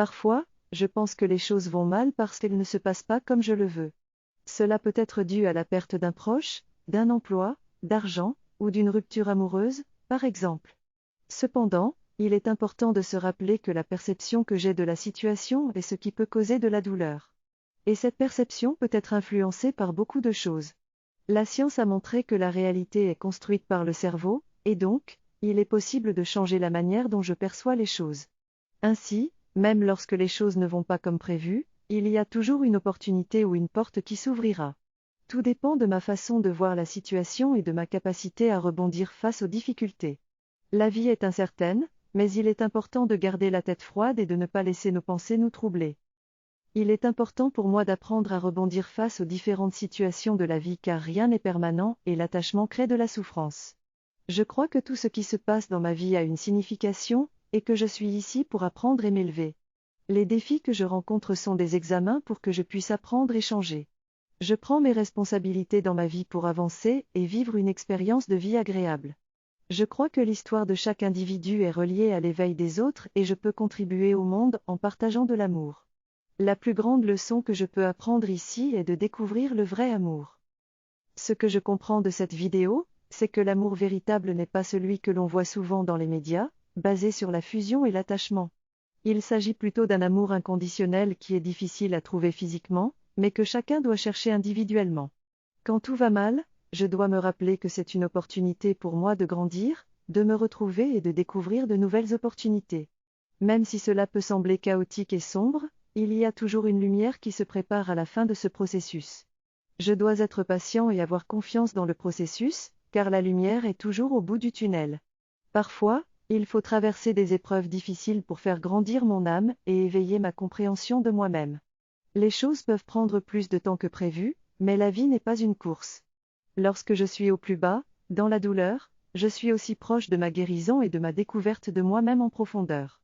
Parfois, je pense que les choses vont mal parce qu'elles ne se passent pas comme je le veux. Cela peut être dû à la perte d'un proche, d'un emploi, d'argent, ou d'une rupture amoureuse, par exemple. Cependant, il est important de se rappeler que la perception que j'ai de la situation est ce qui peut causer de la douleur. Et cette perception peut être influencée par beaucoup de choses. La science a montré que la réalité est construite par le cerveau, et donc, il est possible de changer la manière dont je perçois les choses. Ainsi, même lorsque les choses ne vont pas comme prévu, il y a toujours une opportunité ou une porte qui s'ouvrira. Tout dépend de ma façon de voir la situation et de ma capacité à rebondir face aux difficultés. La vie est incertaine, mais il est important de garder la tête froide et de ne pas laisser nos pensées nous troubler. Il est important pour moi d'apprendre à rebondir face aux différentes situations de la vie car rien n'est permanent et l'attachement crée de la souffrance. Je crois que tout ce qui se passe dans ma vie a une signification, et que je suis ici pour apprendre et m'élever. Les défis que je rencontre sont des examens pour que je puisse apprendre et changer. Je prends mes responsabilités dans ma vie pour avancer et vivre une expérience de vie agréable. Je crois que l'histoire de chaque individu est reliée à l'éveil des autres et je peux contribuer au monde en partageant de l'amour. La plus grande leçon que je peux apprendre ici est de découvrir le vrai amour. Ce que je comprends de cette vidéo, c'est que l'amour véritable n'est pas celui que l'on voit souvent dans les médias, basé sur la fusion et l'attachement. Il s'agit plutôt d'un amour inconditionnel qui est difficile à trouver physiquement, mais que chacun doit chercher individuellement. Quand tout va mal, je dois me rappeler que c'est une opportunité pour moi de grandir, de me retrouver et de découvrir de nouvelles opportunités. Même si cela peut sembler chaotique et sombre, il y a toujours une lumière qui se prépare à la fin de ce processus. Je dois être patient et avoir confiance dans le processus, car la lumière est toujours au bout du tunnel. Parfois, il faut traverser des épreuves difficiles pour faire grandir mon âme et éveiller ma compréhension de moi-même. Les choses peuvent prendre plus de temps que prévu, mais la vie n'est pas une course. Lorsque je suis au plus bas, dans la douleur, je suis aussi proche de ma guérison et de ma découverte de moi-même en profondeur.